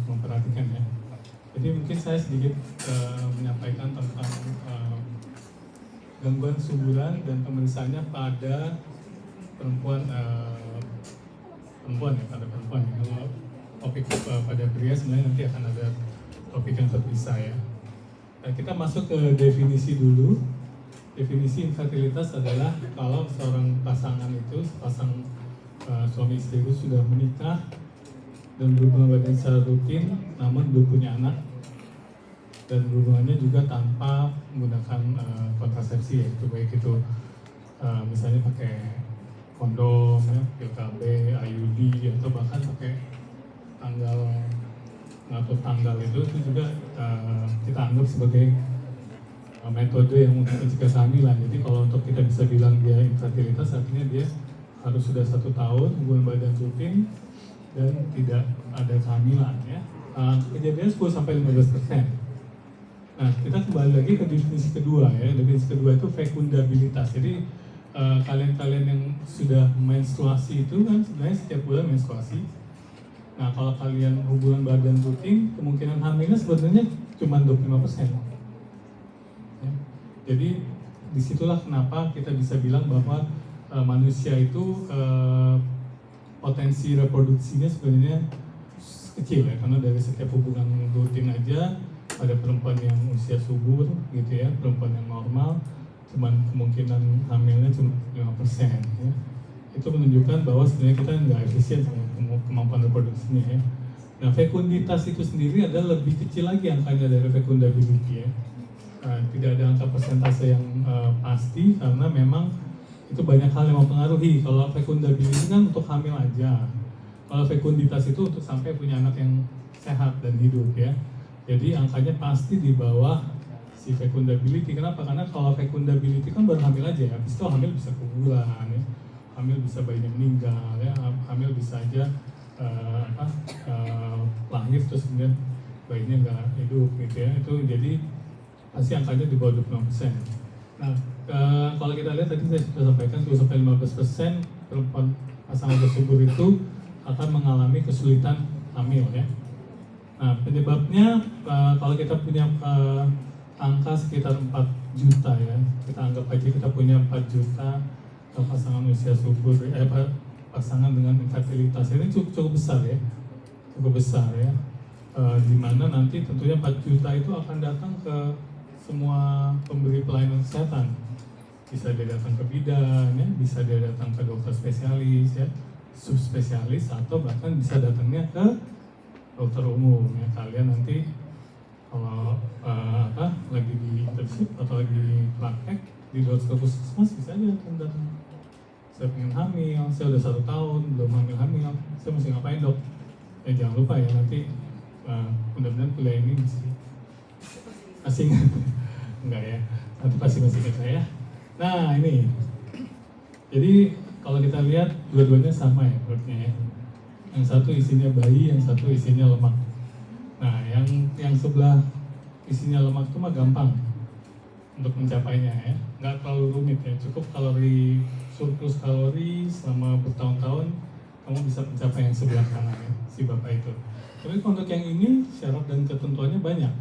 memperhatikan ya. Jadi mungkin saya sedikit menyampaikan tentang gangguan kesuburan dan pemeriksaannya pada perempuan ya, pada perempuan. Kalau topik pada pria sebenarnya nanti akan ada topik yang terpisah ya. Nah, kita masuk ke definisi dulu. Definisi infertilitas adalah kalau seorang pasangan itu, suami istri itu sudah menikah dan berhubungan badan secara rutin, namun belum punya anak, dan berhubungannya juga tanpa menggunakan kontrasepsi, yaitu baik itu misalnya pakai kondom, ya, pil KB, IUD, atau bahkan pakai ngatur tanggal itu juga kita anggap sebagai metode yang untuk mencegah kehamilan. Jadi kalau untuk kita bisa bilang dia infertilitas, artinya dia harus sudah 1 tahun hubungan badan rutin dan tidak ada kehamilan ya. Kejadian 10-15%. Nah, kita kembali lagi ke definisi kedua ya. Definisi kedua itu fekundabilitas. Jadi kalian-kalian yang sudah menstruasi itu kan sebenarnya setiap bulan menstruasi. Nah, kalau kalian hubungan badan rutin, kemungkinan hamilnya sebenarnya cuma 25%. Ya. Jadi disitulah kenapa kita bisa bilang bahwa manusia itu potensi reproduksinya sebenarnya kecil ya, karena dari setiap hubungan rutin aja pada perempuan yang usia subur gitu ya, perempuan yang normal, cuman kemungkinan hamilnya cuma 5% ya. Itu menunjukkan bahwa sebenarnya kita nggak efisien sama kemampuan reproduksinya ya. Nah, fekunditas itu sendiri adalah lebih kecil lagi angkanya dari fecundability ya. Tidak ada angka persentase yang pasti karena memang itu banyak hal yang mempengaruhi. Kalau fecundability kan untuk hamil aja. Kalau fekunditas itu untuk sampai punya anak yang sehat dan hidup ya. Jadi angkanya pasti di bawah si fecundability. Kenapa? Karena kalau fecundability kan baru hamil aja ya. Habis itu hamil bisa keguguran ya. Hamil bisa bayinya meninggal ya. Hamil bisa aja lahir terus kemudian bayinya nggak hidup gitu ya. Itu jadi pasti angkanya di bawah 20%. Nah, kalau kita lihat tadi saya sudah sampaikan 10-15% perempuan pasangan tersebut itu akan mengalami kesulitan hamil ya. Nah, penyebabnya kalau kita punya angka sekitar 4 juta ya, kita anggap aja kita punya 4 juta pasangan usia subur, pasangan dengan infertilitas, ini cukup besar ya, di mana nanti tentunya 4 juta itu akan datang ke semua pemberi pelayanan kesehatan. Bisa dia datang ke bidan ya, bisa dia datang ke dokter spesialis ya, subspesialis, atau bahkan bisa datangnya ke dokter umum ya. Kalian nanti kalau lagi di internship atau lagi di praktek di dokter puskesmas bisa aja datang. Saya pengen hamil, saya udah 1 tahun belum hamil, saya mesti ngapain dok? Ya jangan lupa ya, nanti mudah-mudahan kuliah ini masih enggak ya, nanti pasti masih ingat saya. Nah ini, jadi kalau kita lihat dua-duanya sama ya perutnya ya. Yang satu isinya bayi, yang satu isinya lemak. Nah yang sebelah isinya lemak itu mah gampang untuk mencapainya ya, nggak terlalu rumit ya, cukup surplus kalori selama bertahun-tahun kamu bisa mencapai yang sebelah kanan ya, si bapak itu. Tapi untuk yang ini syarat dan ketentuannya banyak.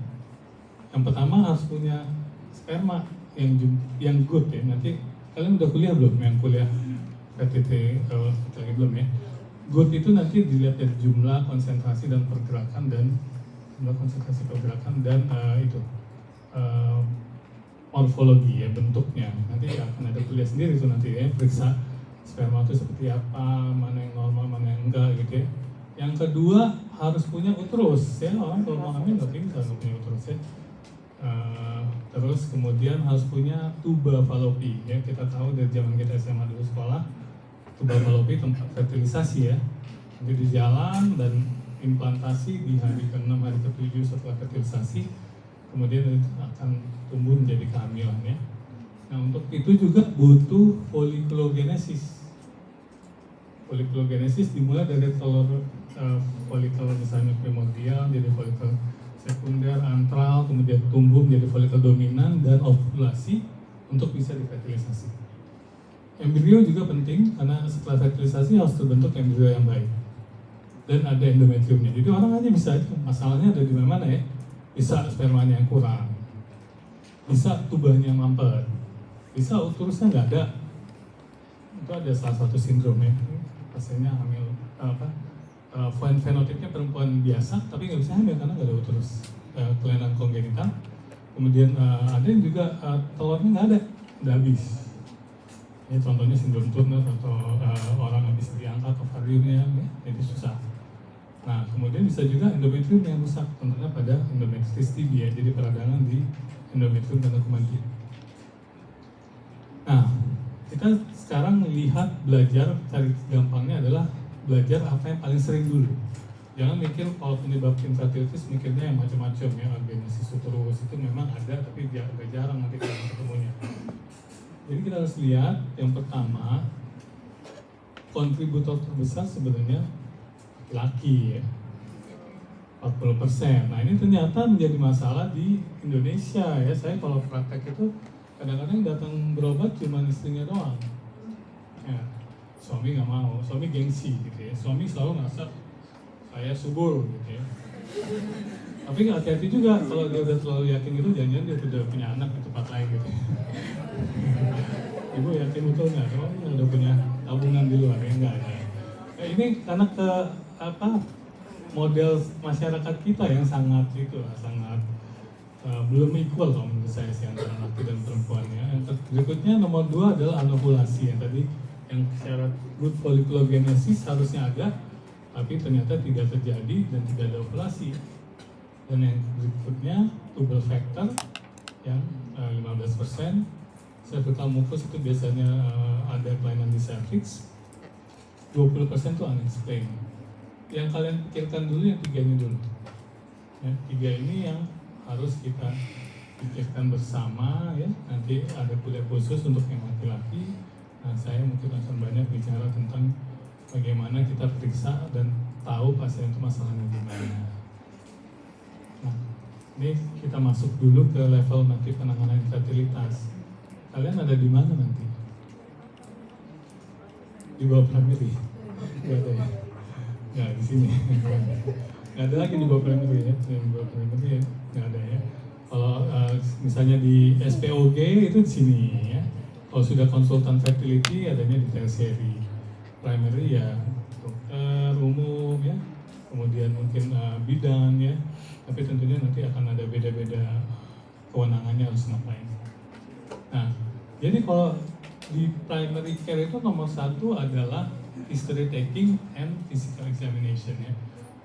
Yang pertama harus punya sperma yang good ya. Nanti kalian udah kuliah belum? Yang kuliah PTT lagi belum ya? Good itu nanti dilihat dari jumlah, konsentrasi dan pergerakan dan morfologi ya, bentuknya. Nanti akan ada kuliah sendiri itu nanti ya, periksa sperma itu seperti apa, mana yang normal, mana yang enggak gitu ya. Yang kedua harus punya uterus ya, orang kalau mau hamil nggak bisa punya uterus ya. Terus kemudian harus punya tuba falopi ya, kita tahu dari zaman kita SMA dulu sekolah, tuba falopi tempat fertilisasi ya. Nanti di jalan dan implantasi di hari ke-6, hari ke-7 setelah fertilisasi, kemudian akan tumbuh menjadi kehamilan ya. Nah untuk itu juga butuh folikulogenesis. Folikulogenesis dimulai dari telur folikel misalnya primordial jadi folikel sekunder, antral, kemudian tumbuh menjadi folikel dominan dan ovulasi untuk bisa difertilisasi. Embrio juga penting karena setelah fertilisasi harus terbentuk embrio yang baik. dan ada endometriumnya. Jadi orang aja bisa, masalahnya ada di mana ya? Bisa spermanya yang kurang, bisa tubuhnya mampet, bisa uterusnya nggak ada. Itu ada salah satu sindrom ya, pasiennya hamil fenotipnya perempuan biasa tapi nggak bisa hamil karena nggak ada uterus, kelainan kongenital. Kemudian ada yang juga telurnya nggak ada, udah habis. Ini contohnya sindrom Turner atau orang habis diangkat ovariumnya, ya, jadi susah. Nah, kemudian bisa juga endometrium yang rusak, tentunya pada endometritis tibi ya, jadi peradangan di endometrium dan kematian. Nah, kita sekarang lihat belajar, cari gampangnya adalah belajar apa yang paling sering dulu. Jangan mikir kalau penyebab infertilitis mikirnya yang macam-macam ya, agenesis uterus itu memang ada, tapi dia agak jarang nanti kita ketemunya. Jadi kita harus lihat yang pertama, kontributor terbesar sebenarnya laki ya, 40%. Nah ini ternyata menjadi masalah di Indonesia ya. Saya kalau praktek itu kadang-kadang datang berobat cuma istrinya doang ya. Suami nggak mau, suami gengsi gitu ya. Suami selalu ngerasa saya subur gitu ya. Tapi nggak hati-hati juga kalau dia udah terlalu yakin gitu, jangan-jangan dia udah punya anak di tempat lain gitu. Ibu yakin betul nggak? Oh, udah punya tabungan di luar ya, enggak ya. Ini karena model masyarakat kita yang sangat belum equal kalau menurut saya sih antara laki dan perempuan ya. Yang berikutnya nomor 2 adalah anovulasi yang tadi, yang syarat good folliculogenesis harusnya ada, tapi ternyata tidak terjadi dan tidak ada ovulasi. Dan yang berikutnya tubal factor yang 15%, cervical mucus itu biasanya ada kelainan di cervix, 20% itu unexplained. Yang kalian pikirkan dulu yang 3 ini dulu. Ya, 3 ini yang harus kita pikirkan bersama ya. Nanti ada kuliah khusus untuk yang laki-laki. Nah, saya mungkin akan banyak bicara tentang bagaimana kita periksa dan tahu pasien itu masalahnya di mana. Nah, ini kita masuk dulu ke level nanti penanganan infertilitas. Kalian ada di mana nanti? Di bawah primary? Gak ada ya? Nggak, di sini. Nggak ada lagi di bawah primary ya? Di bawah primary ya? Nggak ada ya? Kalau misalnya di SPOG itu di sini ya. Kalau sudah konsultan fertility adanya di tertiary. Primary ya dokter umum ya. Kemudian mungkin bidan ya. Tapi tentunya nanti akan ada beda-beda kewenangannya harus ngapain. Nah, jadi kalau di primary care itu nomor 1 adalah history taking and physical examination ya.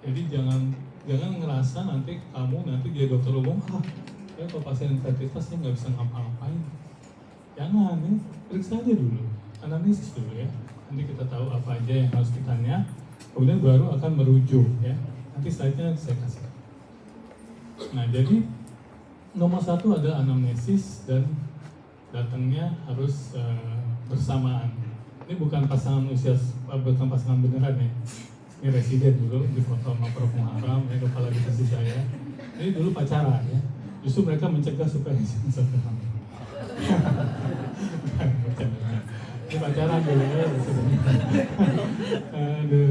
Jadi jangan ngerasa nanti kamu nanti jadi dokter umum, ya kalau pasien infertilitas saya nggak bisa ngapa-ngapain. Jangan ya, periksa aja dulu, analisis dulu ya. Nanti kita tahu apa aja yang harus ditanya, kemudian baru akan merujuk ya. Nanti slide-nya saya kasih. Nah, jadi nomor 1 adalah anamnesis dan datangnya harus bersamaan. Ini bukan pasangan bukan pasangan beneran ya. Ini residen dulu di foto sama Prof. Muharram, ya kepala divisi saya. Ini dulu pacaran ya. Justru mereka mencegah supaya sampai hamil. Ini pacaran dulu ya. Aduh.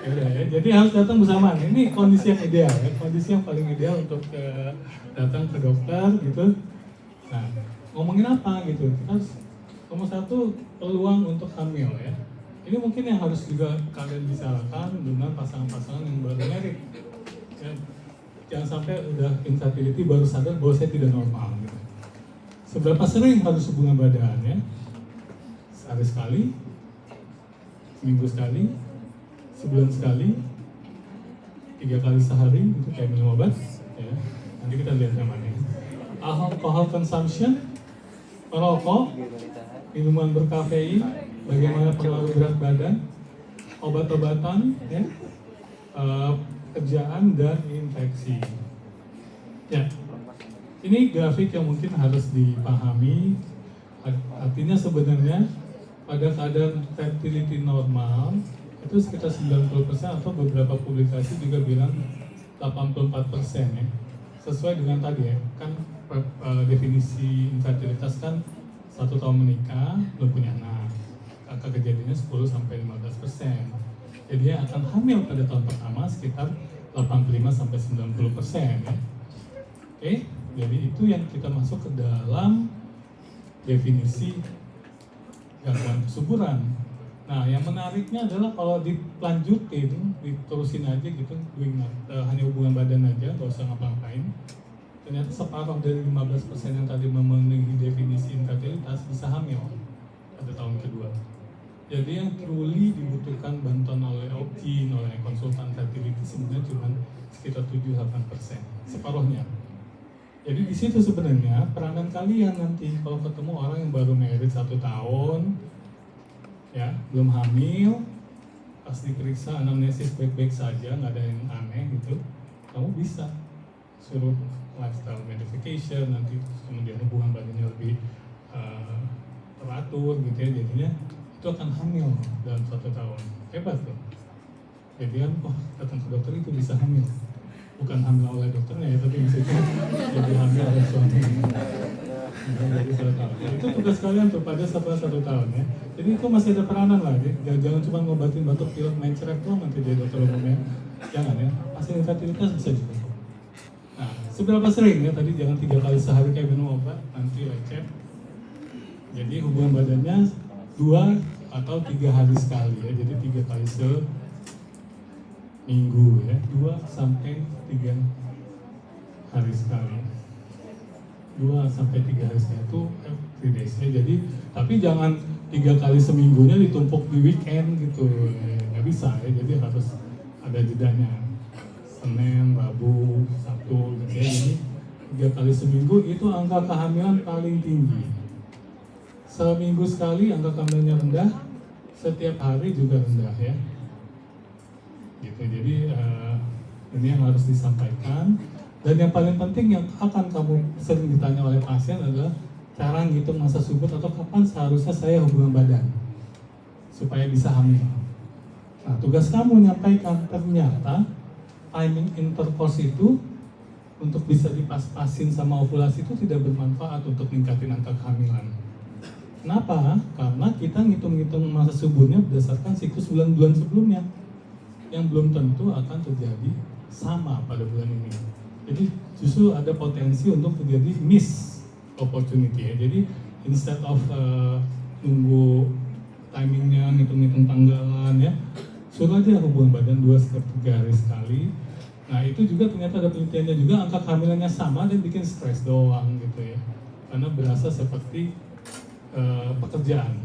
Ya. Jadi harus datang bersamaan. Ini kondisi yang ideal ya. Kondisi yang paling ideal untuk datang ke dokter gitu. Nah, ngomongin apa gitu? Kita harus nomor 1 peluang untuk hamil ya. Ini mungkin yang harus juga kalian bicarakan dengan pasangan-pasangan yang baru married. Ya, jangan sampai udah infertility baru sadar bahwa saya tidak normal gitu. Seberapa sering harus hubungan badan ya? Sehari sekali, seminggu sekali, sebulan sekali, 3 kali sehari itu kayak minum obat ya. Nanti kita lihat yang mana ya. Alcohol consumption, merokok, minuman berkafein, bagaimana pengaruh berat badan, obat-obatan, ya, kerjaan dan infeksi. Ya, ini grafik yang mungkin harus dipahami. Artinya sebenarnya pada keadaan fertility normal itu sekitar 90% atau beberapa publikasi juga bilang 84% ya. Sesuai dengan tadi ya, kan definisi infertilitas kan 1 tahun menikah belum punya anak, angka kejadiannya 10-15%. Jadi dia akan hamil pada tahun pertama sekitar 85-90% ya. Oke, jadi itu yang kita masuk ke dalam definisi gangguan kesuburan. Nah, yang menariknya adalah kalau dilanjutin, diterusin aja gitu, hanya hubungan badan aja, nggak usah ngapa-ngapain. Ternyata separuh dari 15% yang tadi memenuhi definisi infertilitas bisa hamil pada tahun kedua. Jadi yang truly dibutuhkan bantuan oleh OBGYN, oleh konsultan fertility sebenarnya cuma sekitar 7-8%, separuhnya. Jadi di situ sebenarnya peranan kalian nanti kalau ketemu orang yang baru married 1 tahun, ya belum hamil, pas diperiksa anamnesis baik-baik saja, nggak ada yang aneh gitu, kamu bisa suruh lifestyle modification, nanti kemudian hubungan badannya lebih teratur gitu ya, jadinya itu akan hamil dalam 1 tahun. Hebat loh. Jadi kan, datang ke dokter itu bisa hamil. Bukan hamil oleh dokternya ya, tapi bisa jadi hamil oleh suaminya. Jadi 1 tahun. Itu tugas kalian tuh pada setelah 1 tahun ya. Jadi itu masih ada peranan lah, jangan cuma ngobatin batuk pilek main cerek doang nanti jadi dokter umumnya. Jangan ya, hasil infertilitas bisa juga. Nah, seberapa sering ya, tadi jangan 3 kali sehari kayak minum obat, nanti lecet. Jadi hubungan badannya 2 atau 3 hari sekali ya, jadi 3 kali seminggu ya, 2 sampai 3 hari sekali. 2 sampai 3 hari sekali itu every days ya. Jadi tapi jangan 3 kali seminggunya ditumpuk di weekend gitu, nggak bisa ya. Jadi harus ada jedanya, Senin, Rabu, Sabtu gitu ya. Jadi 3 kali seminggu itu angka kehamilan paling tinggi. Seminggu sekali angka kehamilannya rendah, setiap hari juga rendah ya. Gitu. Jadi ini yang harus disampaikan. Dan yang paling penting yang akan kamu sering ditanya oleh pasien adalah cara ngitung masa subur atau kapan seharusnya saya hubungan badan supaya bisa hamil. Nah, tugas kamu menyampaikan ternyata timing intercourse itu untuk bisa dipas-pasin sama ovulasi itu tidak bermanfaat untuk meningkatkan angka kehamilan. Kenapa? Karena kita ngitung-ngitung masa suburnya berdasarkan siklus bulan-bulan sebelumnya yang belum tentu akan terjadi sama pada bulan ini. Jadi justru ada potensi untuk terjadi miss opportunity ya. Jadi instead of nunggu timingnya, ngitung-ngitung tanggalan ya, suruh aja hubungan badan 2-3 hari sekali. Nah itu juga ternyata ada penelitiannya juga, angka kehamilannya sama dan bikin stres doang gitu ya. Karena berasa seperti pekerjaan,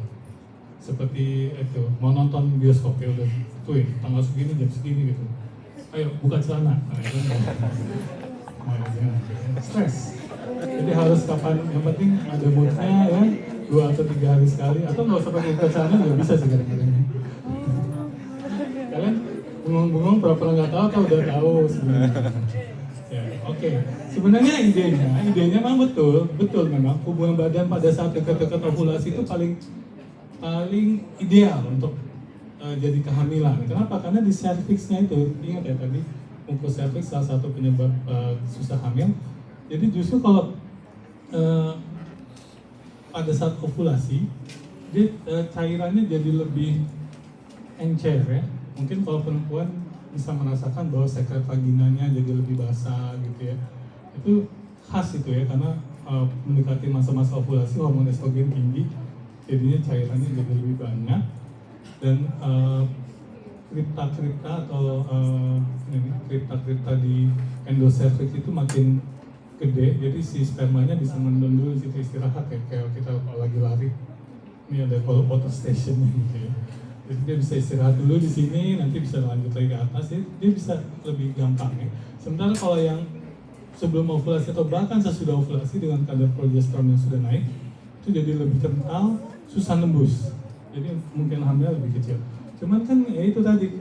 seperti itu mau nonton bioskop ya udah tuin tanggal segini jam segini gitu, ayo buka celana, nah itu stres. Jadi harus kapan, yang penting ada moodnya ya, 2 atau 3 hari sekali, atau nggak usah pakai buka celana juga bisa sih kadang-kadang. Kalian bengong-bengong pura-pura nggak tahu atau udah tahu sebenarnya. Ya, oke. Sebenarnya idenya memang betul memang hubungan badan pada saat dekat-dekat ovulasi itu paling ideal untuk jadi kehamilan. Kenapa? Karena di serviksnya itu, ingat ya tadi, mukus serviks salah satu penyebab susah hamil. Jadi justru kalau pada saat ovulasi, dia cairannya jadi lebih encer ya. Mungkin kalau perempuan bisa merasakan bahwa sekret vaginanya jadi lebih basah gitu ya. Itu khas itu ya, karena mendekati masa-masa ovulasi hormon estrogen tinggi, jadinya cairannya jadi lebih banyak. Dan kripta atau kripta di endocervix itu makin gede, jadi si spermanya bisa mendem dulu di situ istirahat ya, kayak kita kalau lagi lari. Ini ada water station gitu ya. Jadi dia bisa istirahat dulu di sini, nanti bisa lanjut lagi ke atas, ya. Dia bisa lebih gampang ya. Sementara kalau yang sebelum ovulasi atau bahkan sesudah ovulasi dengan kadar progesteron yang sudah naik, itu jadi lebih kental, susah nembus. Jadi mungkin hamil lebih kecil. Cuman kan ya itu tadi,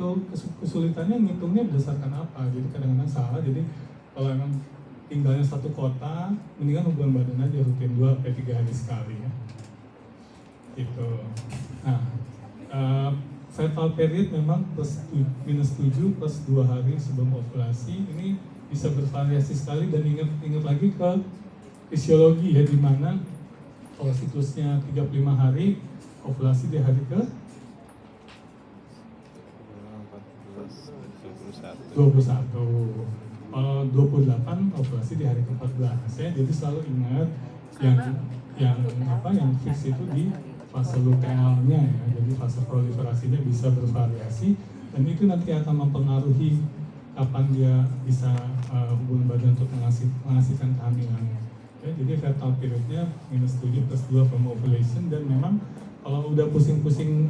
kesulitannya ngitungnya berdasarkan apa, jadi kadang-kadang salah. Jadi kalau emang tinggalnya satu kota, mendingan hubungan badan aja rutin 2-3 hari sekali ya. Gitu. Nah, fertile period memang -7 plus 2 hari sebelum ovulasi. Ini bisa bervariasi sekali, dan ingat lagi ke fisiologi ya, di mana kalau siklusnya 35 hari, ovulasi di hari ke 21. Kalau 28 operasi di hari ke-14 ya. Jadi selalu ingat yang fix itu di fase lutealnya ya. Jadi fase proliferasinya bisa bervariasi dan itu nanti akan mempengaruhi kapan dia bisa hubungan badan untuk menghasilkan kehamilan. Ya, jadi fertile periodnya -7+2 from ovulation dan memang kalau udah pusing-pusing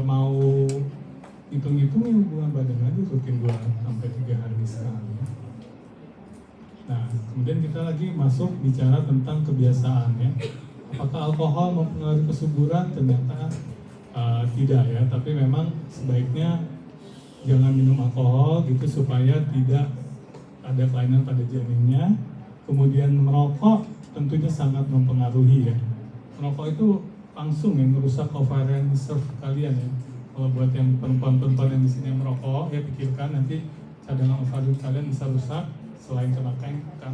mau hitung-hitung hubungan badan aja rutin 2-3 hari sekali. Nah, kemudian kita lagi masuk bicara tentang kebiasaan ya. Apakah alkohol mempengaruhi kesuburan? Ternyata tidak ya, tapi memang sebaiknya jangan minum alkohol gitu supaya tidak ada kelainan pada janinnya. Kemudian merokok tentunya sangat mempengaruhi ya. Merokok itu langsung yang merusak ovarian reserve kalian ya. Kalau buat yang perempuan-perempuan yang di sini yang merokok, ya pikirkan nanti cadangan ovarium kalian bisa rusak, selain kena kanker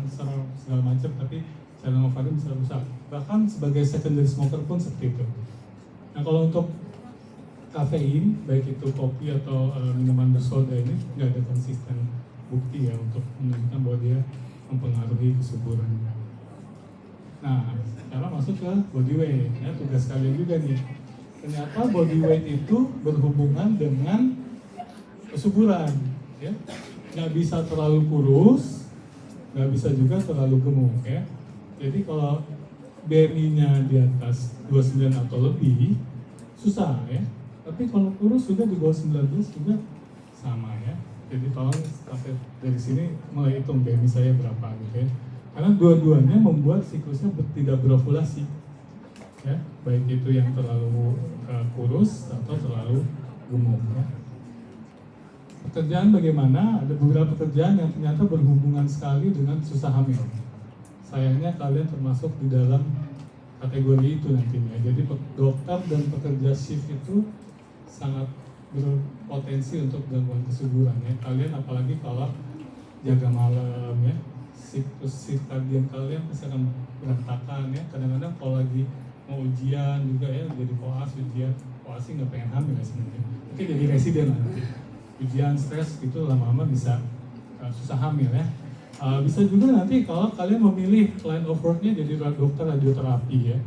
segala macam, tapi cadangan ovarium bisa rusak. Bahkan sebagai secondary smoker pun seperti itu. Nah kalau untuk kafein, baik itu kopi atau minuman bersoda ini nggak ada konsisten bukti ya untuk menunjukkan bahwa dia mempengaruhi kesuburan. Nah, sekarang masuk ke body weight. Ya, tugas kalian juga nih. Ternyata body weight itu berhubungan dengan kesuburan. Ya, nggak bisa terlalu kurus, nggak bisa juga terlalu gemuk. Ya, jadi kalau BMI-nya di atas 29 atau lebih, susah ya. Tapi kalau kurus juga di bawah 19 juga sama ya. Jadi tolong sampai dari sini mulai hitung BMI saya berapa gitu ya. Karena dua-duanya membuat siklusnya tidak berovulasi. Ya, baik itu yang terlalu kurus atau terlalu gemuk ya. Pekerjaan bagaimana? Ada beberapa pekerjaan yang ternyata berhubungan sekali dengan susah hamil. Sayangnya kalian termasuk di dalam kategori itu nantinya. Jadi dokter dan pekerja shift itu sangat berpotensi untuk gangguan kesuburan ya. Kalian apalagi kalau jaga malam ya, siklus sirkadian kalian pasti akan berantakan ya. Kadang-kadang kalau lagi mau ujian juga ya, jadi koas ujian, koas sih nggak pengen hamil ya sebenarnya. Mungkin jadi residen lah nanti. Ujian stres gitu lama-lama bisa susah hamil ya. Bisa juga nanti kalau kalian memilih line of work-nya jadi dokter radioterapi ya.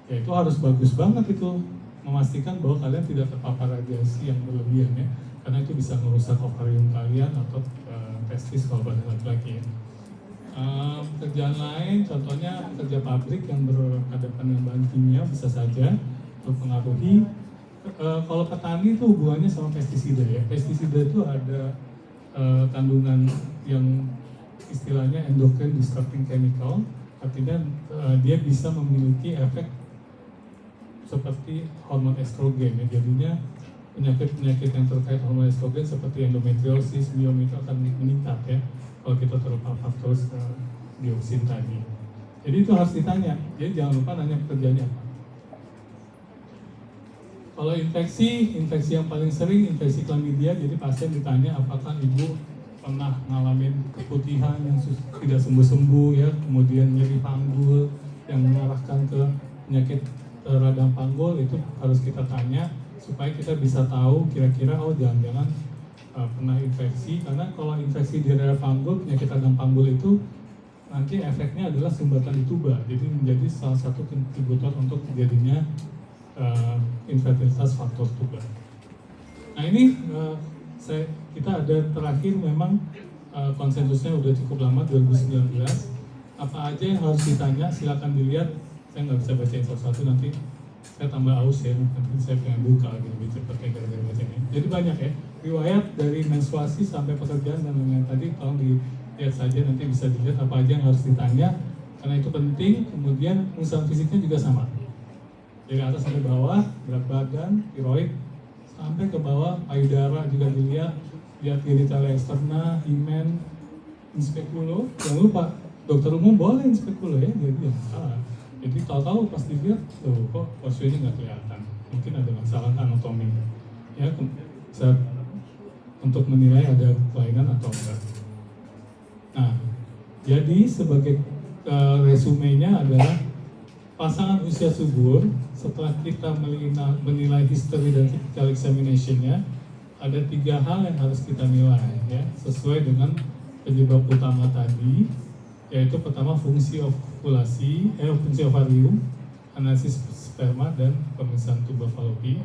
Ya itu harus bagus banget itu, memastikan bahwa kalian tidak terpapar radiasi yang berlebihan ya. Karena itu bisa merusak ovarium kalian atau testis kalau pada laki-laki ya. Pekerjaan lain, contohnya pekerja pabrik yang berhadapan dengan bahan kimia bisa saja mempengaruhi. Kalau petani itu hubungannya sama pestisida ya. Pestisida itu ada kandungan yang istilahnya endocrine disrupting chemical, artinya dia bisa memiliki efek seperti hormon estrogen ya. Jadinya penyakit-penyakit yang terkait hormon estrogen seperti endometriosis, miomes akan meningkat ya kalau kita terpapar terus dioksin tadi. Jadi itu harus ditanya. Jadi jangan lupa nanya pekerjaannya apa. Kalau infeksi yang paling sering infeksi chlamydia. Jadi pasien ditanya apakah ibu pernah ngalamin keputihan yang tidak sembuh-sembuh ya, kemudian nyeri panggul yang mengarahkan ke penyakit radang panggul, itu harus kita tanya supaya kita bisa tahu kira-kira oh jangan-jangan pernah infeksi. Karena kalau infeksi di radang panggul, penyakit radang panggul itu nanti efeknya adalah sumbatan di tuba, jadi menjadi salah satu kontributor untuk terjadinya infertilitas faktor tuba. Nah ini kita ada terakhir memang konsensusnya udah cukup lama 2019. Apa aja yang harus ditanya silakan dilihat. Saya nggak bisa bacain satu-satu, nanti saya tambah aus ya, nanti saya pengen buka lagi lebih cepat kayak gara-gara bacanya. Jadi banyak ya riwayat dari menstruasi sampai pekerjaan dan lain-lain tadi, tolong dilihat saja, nanti bisa dilihat apa aja yang harus ditanya karena itu penting. Kemudian urusan fisiknya juga sama, dari atas sampai bawah, berat badan, tiroid, sampai ke bawah payudara juga dilihat, lihat genitalia eksterna, himen, inspekulo. Jangan lupa dokter umum boleh inspekulo ya, jadi jangan salah. Jadi tahu-tahu pas dilihat, loh kok posisinya nggak kelihatan, mungkin ada masalah anatomi ya, bisa untuk menilai ada kelainan atau enggak. Nah, jadi sebagai resumenya adalah pasangan usia subur setelah kita menilai history dan physical examination-nya ada 3 hal yang harus kita nilai ya, sesuai dengan penyebab utama tadi, yaitu pertama fungsi ovulasi, fungsi ovarium, analisis sperma, dan pemeriksaan tuba falopi.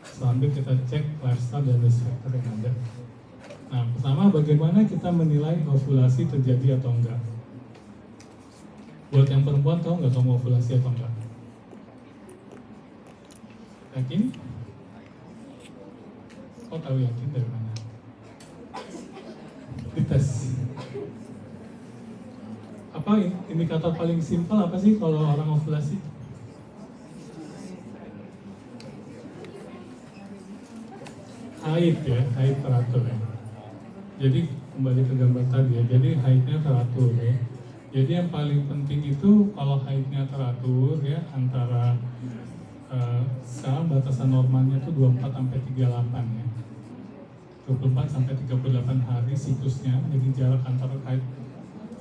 Sambil kita cek lifestyle dan risk factor yang ada. Nah, pertama bagaimana kita menilai ovulasi terjadi atau enggak? Buat yang perempuan, tahu nggak kamu ovulasi atau enggak? Yakin? Kok tahu yakin dari mana? Dites. Apa indikator paling simpel apa sih kalau orang ovulasi? Haid ya, haid teratur ya. Jadi kembali ke gambar tadi ya, jadi haidnya teratur ya. Jadi yang paling penting itu kalau haidnya teratur ya, antara sekarang batasan normalnya itu 24 sampai 38 ya. 24 sampai 38 hari siklusnya, jadi jarak antara haid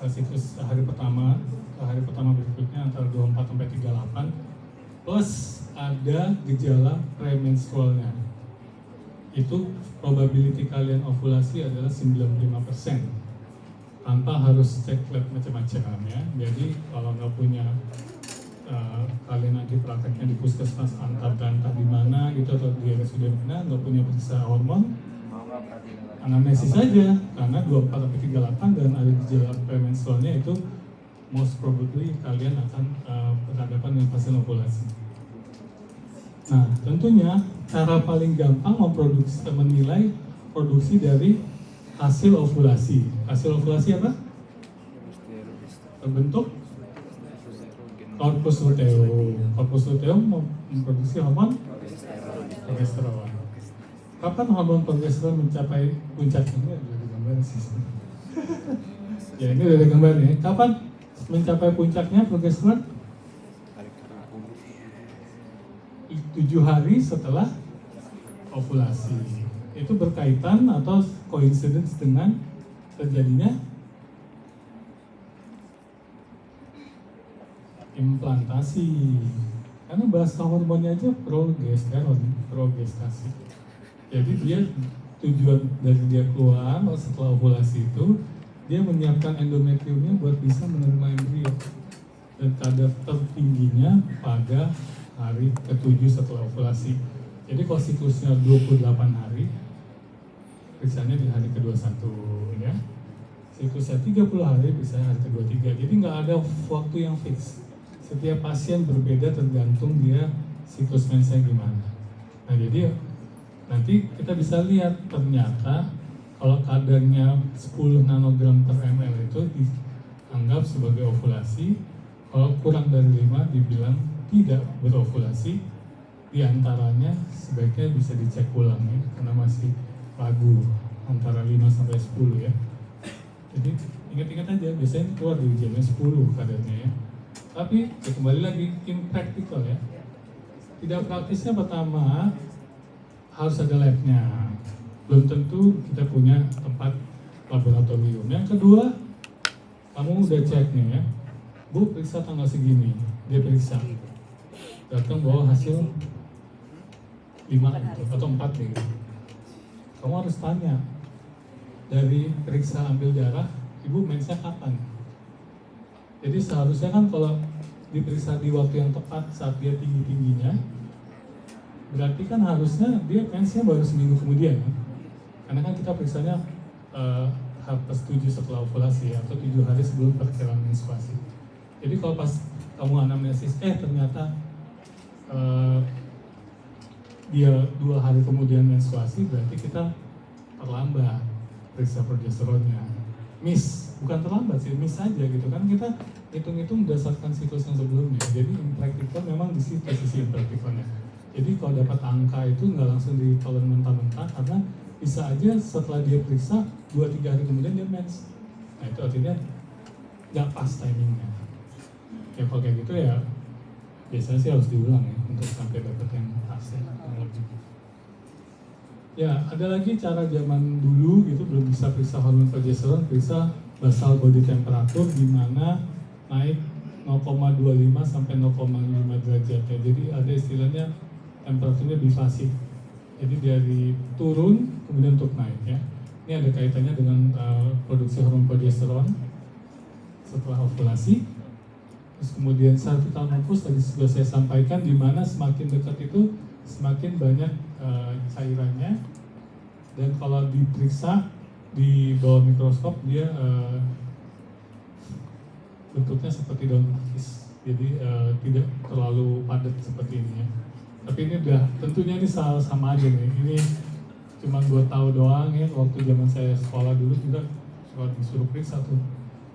siklus hari pertama ke hari pertama berikutnya antara 24 sampai 38, plus ada gejala premenstrualnya. Itu probability kalian ovulasi adalah 95%, tanpa harus cek lab macam-macam ya. Jadi kalau nggak punya kalian lagi prakteknya di puskesmas antar bantah di mana gitu atau di RSUD mana, nggak punya periksa hormon, anamnesis saja, karena 24 sampai 38 dan ada gejala premenstrualnya, itu most probably kalian akan berhadapan dengan pasien ovulasi. Nah, tentunya cara paling gampang menilai produksi dari hasil ovulasi. Hasil ovulasi apa? Terbentuk corpus luteum. Corpus luteum memproduksi hormon progesteron. Kapan hormon progesteron mencapai puncaknya? Ini ada gambar sih. Ya, ini ada gambarnya. Kapan mencapai puncaknya progesteron? 7 hari setelah ovulasi. Itu berkaitan atau coincidence dengan terjadinya implantasi. Karena bahasa hormonnya aja progesteron, progestasi. Jadi dia tujuan dari dia keluar setelah ovulasi itu, dia menyiapkan endometriumnya buat bisa menerima embrio. Dan kadar tertingginya pada hari ke-7 setelah ovulasi. Jadi kalau siklusnya 28 hari, periksanya di hari ke-21 ya. Siklusnya 30 hari, bisa hari ke-23. Jadi nggak ada waktu yang fix. Setiap pasien berbeda tergantung dia siklus mensnya gimana. Nah, jadi nanti kita bisa lihat ternyata kalau kadarnya 10 nanogram per ml itu dianggap sebagai ovulasi. Kalau kurang dari 5 dibilang tidak berovulasi. Diantaranya sebaiknya bisa dicek ulang ya, karena masih ragu antara 5 sampai 10 ya. Jadi ingat-ingat aja, biasanya keluar di ujiannya 10 kadarnya ya. Tapi ya kembali lagi, impractical ya. Tidak praktisnya pertama harus ada labnya. Belum tentu kita punya tempat laboratorium. Yang kedua, kamu udah cek nih ya, Bu periksa tanggal segini, dia periksa, datang bawa hasil 5 gitu, atau 4 gitu. Kamu harus tanya, dari periksa ambil darah, Ibu mensnya kapan? Jadi seharusnya kan kalau diperiksa di waktu yang tepat saat dia tinggi-tingginya, berarti kan harusnya dia mensnya baru seminggu kemudian ya? Karena kan kita periksanya H+7 setelah ovulasi atau 7 hari sebelum perkiraan menstruasi. Jadi kalau pas kamu anamnesis, ternyata dia 2 hari kemudian menstruasi, berarti kita terlambat periksa progesteronnya. Miss, bukan terlambat sih, miss aja gitu kan, kita hitung-hitung berdasarkan siklus yang sebelumnya. Jadi impractical memang di situ sisi impracticalnya. Jadi kalau dapat angka itu nggak langsung ditelan mentah-mentah, karena bisa aja setelah dia periksa 2-3 hari kemudian dia mens. Nah itu artinya nggak pas timingnya. Ya kalau kayak gitu ya biasanya sih harus diulang ya untuk sampai dapat yang pas ya. Ya ada lagi cara zaman dulu gitu, belum bisa periksa hormon progesteron, periksa basal body temperature, di mana naik 0,25 sampai 0,5 derajat ya. Jadi ada istilahnya temperaturnya bifasik. Jadi dari turun kemudian untuk naik ya. Ini ada kaitannya dengan produksi hormon progesteron setelah ovulasi. Terus kemudian cervical mucus tadi sudah saya sampaikan, di mana semakin dekat itu semakin banyak cairannya, dan kalau diperiksa di bawah mikroskop dia bentuknya seperti daun pakis, jadi tidak terlalu padat seperti ini ya. Tapi ini udah tentunya ini sama aja nih. Ini cuma gue tahu doang ya, waktu zaman saya sekolah dulu juga kalau disuruh periksa tuh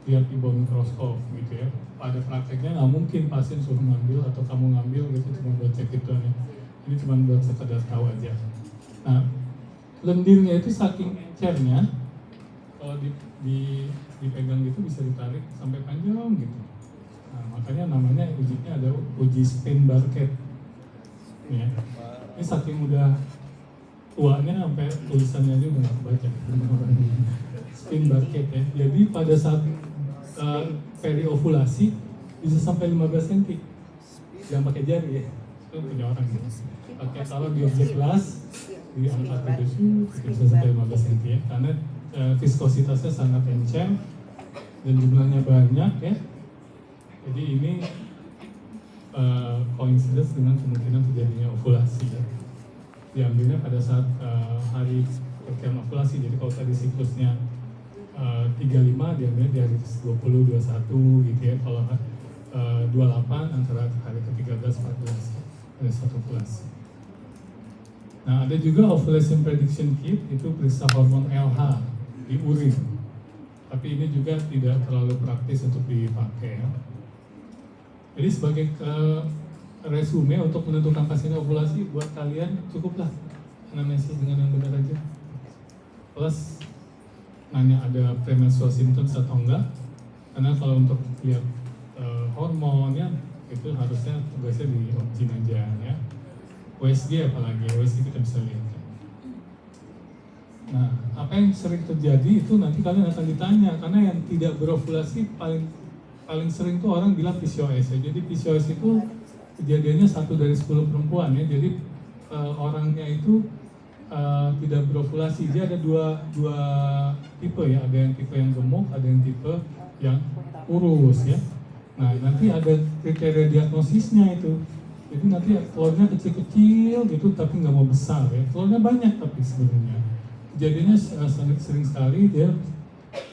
lihat di bawah mikroskop gitu ya. Pada prakteknya nggak mungkin pasien suruh ngambil atau kamu ngambil gitu cuma buat cek itu ya. Ini cuma buat sekedar tahu aja. Nah, lendirnya itu saking encernya, kalau dipegang gitu bisa ditarik sampai panjang gitu. Nah, makanya namanya ujinya ada uji spin barcade. Ya. Ini saking udah tuanya sampai tulisannya aja udah nggak kebaca. Spin barcade ya. Jadi pada saat periovulasi bisa sampai 15 cm. Jangan pakai jari ya. Itu punya orang gitu. Pakai taruh di objek gelas, diangkat itu bisa sampai 15 cm ya. Karena viskositasnya sangat encer dan jumlahnya banyak ya. Jadi ini coincidence dengan kemungkinan terjadinya ovulasi ya. Diambilnya pada saat hari perkiraan ovulasi. Jadi kalau tadi siklusnya 35 diambilnya di hari 20, 21 gitu ya. Kalau 28 antara hari ke-13, 14 ada satu ovulasi. Nah, ada juga ovulation prediction kit, itu periksa hormon LH di urin. Tapi ini juga tidak terlalu praktis untuk dipakai ya. Jadi sebagai resume untuk menentukan pasien ovulasi buat kalian cukuplah anamnesis dengan yang benar aja. Plus nanya ada premenstrual symptoms atau enggak. Karena kalau untuk lihat hormonnya itu harusnya tugasnya di obgyn aja ya. USG apalagi, USG kita bisa lihat. Nah, apa yang sering terjadi itu nanti kalian akan ditanya, karena yang tidak berovulasi paling sering tuh orang bilang PCOS ya. Jadi PCOS itu kejadiannya 1 dari 10 perempuan ya. Jadi orangnya itu tidak berovulasi. Dia ada dua tipe ya. Ada yang tipe yang gemuk, ada yang tipe yang kurus ya. Nah, nanti ada kriteria diagnosisnya itu. Jadi nanti telurnya kecil-kecil gitu tapi nggak mau besar ya. Telurnya banyak tapi sebenarnya. Kejadiannya sering sekali dia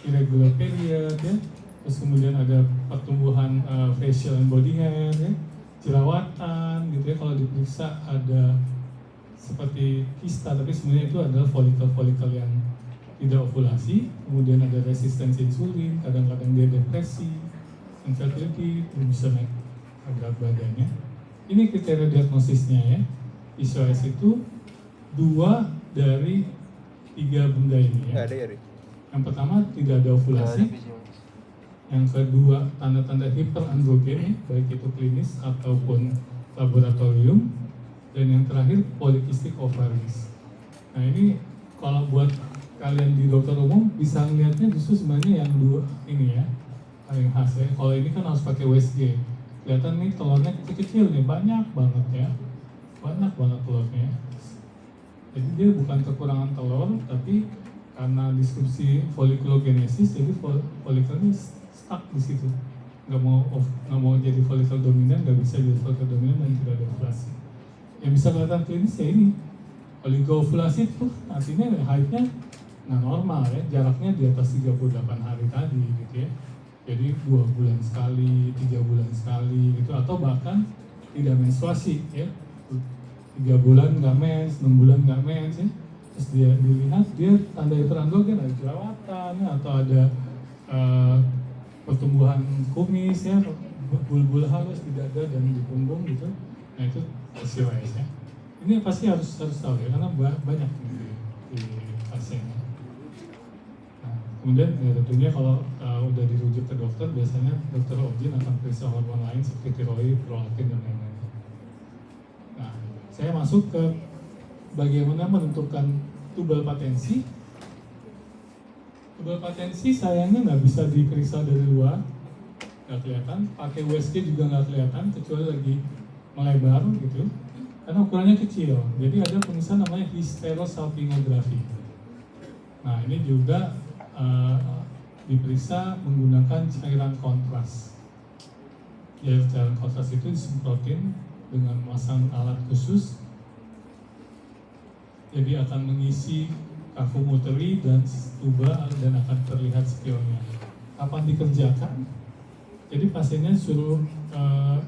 irregular period ya. Terus kemudian ada pertumbuhan facial and body hair ya. Jerawatan gitu ya. Kalau diperiksa ada seperti kista, tapi sebenarnya itu adalah folikel-folikel yang tidak ovulasi. Kemudian ada resistensi insulin, kadang-kadang dia depresi, infertility, bisa naik berat badannya. Ini kriteria diagnosisnya ya. PCOS itu 2 dari 3 benda ini ya. Yang pertama tidak ada ovulasi. Yang kedua tanda-tanda hiperandrogen, baik itu klinis ataupun laboratorium. Dan yang terakhir polikistik ovaries. Nah ini kalau buat kalian di dokter umum bisa ngeliatnya justru sebenarnya yang 2 ini ya paling khas ya. Kalau ini kan harus pakai USG. Kelihatan nih telurnya kecil-kecil nih, banyak banget ya, banyak banget telurnya. Jadi dia bukan kekurangan telur, tapi karena disrupsi folikulogenesis, jadi folikelnya stuck di situ. Nggak mau jadi folikel dominan, nggak bisa jadi folikel dominan dan tidak ada ovulasi. Yang bisa kelihatan klinis ya ini, oligoovulasi itu artinya haidnya nggak normal ya, jaraknya di atas 38 hari tadi gitu ya. Jadi 2 bulan sekali, 3 bulan sekali gitu, atau bahkan tidak menstruasi ya. 3 bulan nggak mens, 6 bulan nggak mens ya. Terus dia dilihat dia tanda hiperandrogen, ada jerawatan atau ada pertumbuhan kumis ya, bul-bul halus di dada dan di punggung gitu. Nah itu PCOS ya. Ini pasti harus tahu ya, karena banyak di pasien. Kemudian ya tentunya kalau udah dirujuk ke dokter, biasanya dokter obgyn akan periksa hormon lain seperti tiroid, prolaktin, dan lain-lain. Nah, saya masuk ke bagaimana menentukan tubal patensi. Tubal patensi sayangnya nggak bisa diperiksa dari luar, nggak kelihatan. Pakai USG juga nggak kelihatan, kecuali lagi melebar gitu. karena ukurannya kecil. Jadi ada pemeriksaan namanya hysterosalpingografi. Nah ini juga diperiksa menggunakan cairan kontras. Ya, cairan kontras itu disemprotin dengan memasang alat khusus. Jadi akan mengisi kafumuteri dan tuba dan akan terlihat spionnya. Kapan dikerjakan? Jadi pasiennya suruh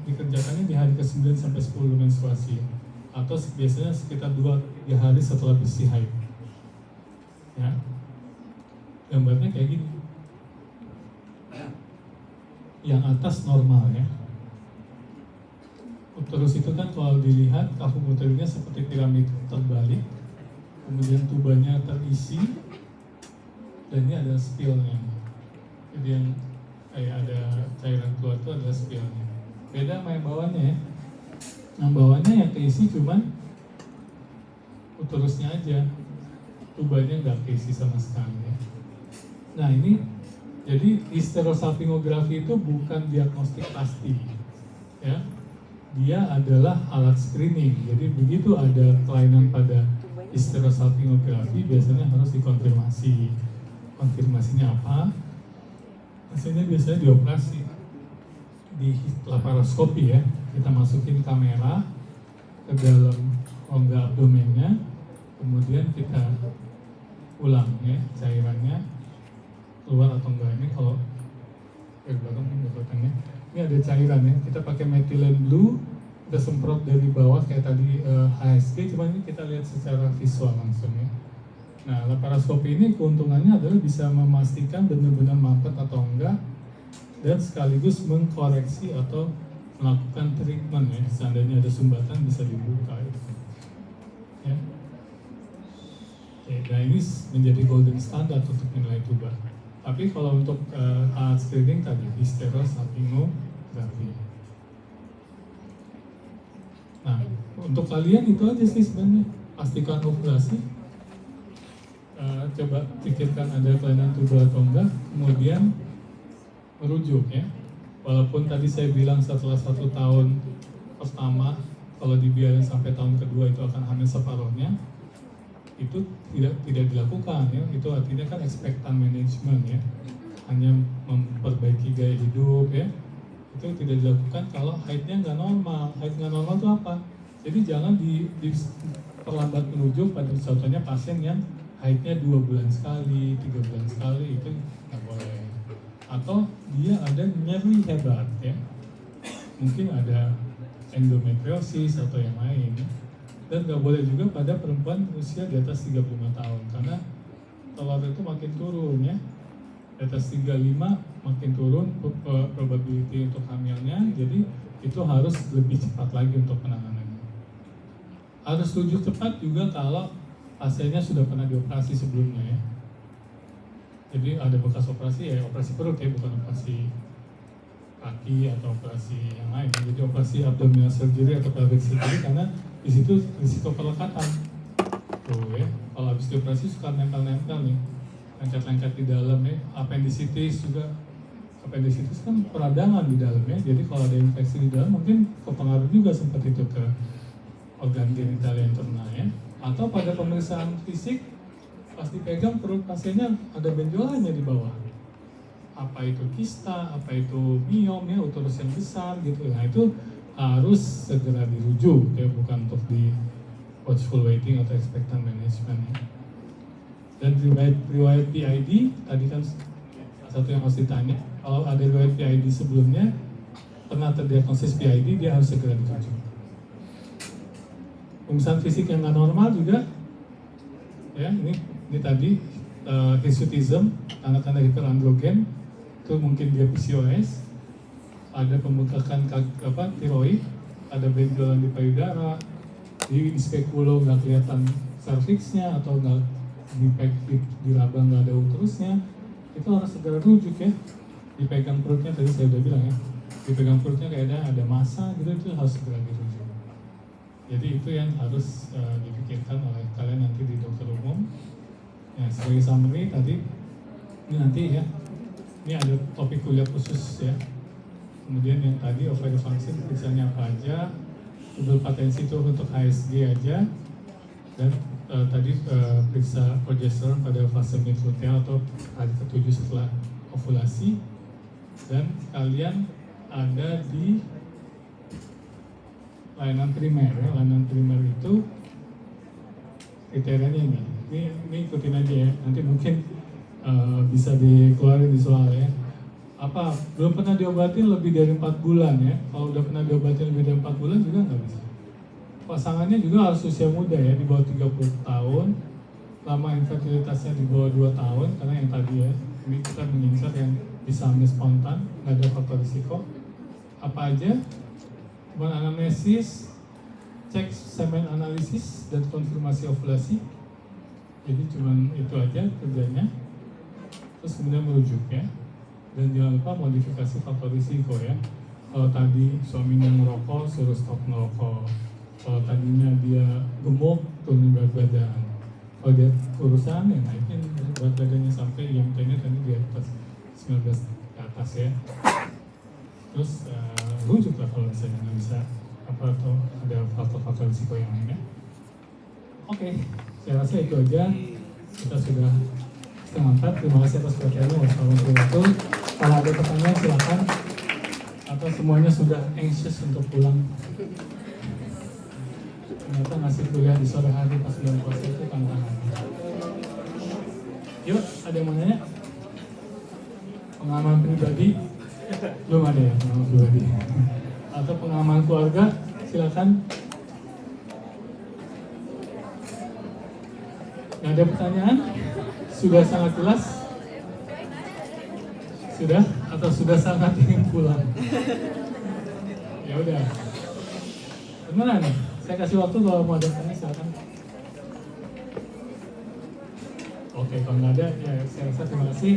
dikerjakannya di hari ke-9 sampai 10 menstruasi, atau biasanya sekitar 2-3 hari setelah bersih haid. Ya, gambarnya kayak gini. Yang atas normal ya. Terus itu kan kalau dilihat kafumuterinya seperti piramid terbalik, kemudian tubanya terisi, dan ini ada spionnya. Jadi yang kayak ada cairan keluar itu adalah spionnya. Beda sama yang bawahnya ya. Yang bawahnya yang keisi cuman uterusnya aja, tubanya nggak keisi sama sekali ya. Nah ini jadi hysterosalpingografi itu bukan diagnostik pasti ya. Dia adalah alat screening. Jadi begitu ada kelainan pada hysterosalpingografi biasanya harus dikonfirmasi. Konfirmasinya apa? Hasilnya biasanya dioperasi di laparoskopi ya. Kita masukin kamera ke dalam rongga abdomennya, kemudian kita ulang ya cairannya keluar atau enggak. Ini kalau ke belakang ini kelihatan. Ini ada cairan ya. Kita pakai methylene blue, kita semprot dari bawah kayak tadi HSG, cuma ini kita lihat secara visual langsung ya. Nah, laparoskopi ini keuntungannya adalah bisa memastikan benar-benar mampet atau enggak, dan sekaligus mengkoreksi atau melakukan treatment ya. Seandainya ada sumbatan bisa dibuka gitu. Ya. Oke, nah ini menjadi golden standard untuk menilai tuba. Tapi kalau untuk alat screening tadi hysterosalpingografi. Nah, untuk kalian itu aja sih sebenarnya. Pastikan ovulasi. Coba pikirkan ada kelainan tuba atau enggak, kemudian merujuk ya. Walaupun tadi saya bilang setelah 1 tahun pertama kalau dibiarin sampai tahun kedua itu akan hamil separuhnya, itu tidak dilakukan ya. Itu artinya kan expectant management ya, hanya memperbaiki gaya hidup ya. Itu tidak dilakukan kalau haidnya nggak normal. Haid nggak normal itu apa? Jadi jangan diperlambat merujuk. Pada contohnya pasien yang haidnya 2 bulan sekali, 3 bulan sekali, itu nggak boleh. Atau dia ada nyeri hebat ya, mungkin ada endometriosis atau yang lain ya. Dan nggak boleh juga pada perempuan usia di atas 35 tahun, karena telur itu makin turun ya. Di atas 35 makin turun probability untuk hamilnya, jadi itu harus lebih cepat lagi untuk penanganannya. Harus rujuk cepat juga kalau pasiennya sudah pernah dioperasi sebelumnya ya. Jadi ada bekas operasi ya, operasi perut ya, bukan operasi kaki atau operasi yang lain. Jadi operasi abdominal surgery atau pelvic surgery, karena di situ risiko pelekatan. Tuh ya, kalau habis dioperasi suka nempel-nempel nih, lengket-lengket di dalam ya. Appendicitis juga, appendicitis kan peradangan di dalam ya. Jadi kalau ada infeksi di dalam mungkin kepengaruh juga sempat itu ke organ genital yang internal ya. Atau pada pemeriksaan fisik pas dipegang perut pasiennya ada benjolannya di bawah. Apa itu kista, apa itu miom ya, uterus yang besar gitu. Nah itu harus segera dirujuk ya, bukan untuk di watchful waiting atau expectant management ya. Dan riwayat PID tadi kan satu yang harus ditanya. Kalau ada riwayat PID sebelumnya pernah terdiagnosis PID, dia harus segera dirujuk. Pemeriksaan fisik yang nggak normal juga ya, ini tadi hirsutism, tanda-tanda hiperandrogen, itu mungkin dia PCOS, ada pembengkakan tiroid, ada benjolan di payudara, di spekulo nggak kelihatan cervixnya atau nggak di laba nggak ada uterusnya, itu harus segera rujuk ya. Dipegang perutnya tadi saya udah bilang ya, dipegang perutnya kayak ada massa gitu, itu harus segera dirujuk. Jadi itu yang harus dipikirkan oleh kalian nanti di dokter umum. Ya, sebagai summary tadi, ini nanti ya, ini ada topik kuliah khusus ya. Kemudian yang tadi ovary function periksanya apa aja, berpotensi itu untuk HSG aja, dan tadi periksa progesteron pada fase mid-luteal atau hari ke-7 setelah ovulasi, dan kalian ada di layanan primer ya. Layanan primer itu kriterianya ini ikutin aja ya, nanti mungkin bisa dikeluarin di soal ya. Apa belum pernah diobatin lebih dari 4 bulan ya? Kalau udah pernah diobatin lebih dari 4 bulan juga nggak bisa. Pasangannya juga harus usia muda ya, di bawah 30 tahun. Lama infertilitasnya di bawah 2 tahun, karena yang tadi ya, ini kita mengincar yang bisa hamil spontan, nggak ada faktor risiko. Apa aja? Cuman anamnesis, cek semen analisis, dan konfirmasi ovulasi. Jadi cuman itu aja kerjanya. Terus kemudian merujuk ya. Dan jangan lupa modifikasi faktor risiko ya. Kalau tadi suaminya merokok, suruh stop merokok. Kalau tadinya dia gemuk, turunin berat badan. Kalau dia kurusan, ya naikin berat badannya sampai yang tadi di atas 19 ke atas ya. Terus rujuk lah kalau misalnya nggak bisa apa atau ada faktor-faktor risiko yang lainnya. Oke, saya rasa itu aja. Kita sudah 3:30. Terima kasih atas perhatiannya. Wassalamualaikum warahmatullahi wabarakatuh. Kalau ada pertanyaan silakan. Atau semuanya sudah anxious untuk pulang. Ternyata ngasih kuliah di sore hari pas bulan puasa itu tantangan. Yuk, ada yang mau nanya? Pengalaman pribadi? Belum ada ya pengalaman pribadi. Atau pengalaman keluarga? Silakan. Nggak ada pertanyaan? Sudah sangat jelas? Sudah? Atau sudah sangat ingin pulang? Ya udah. Beneran nih? Saya kasih waktu kalau mau ada tanya silakan. Oke, kalau nggak ada, ya saya rasa terima kasih.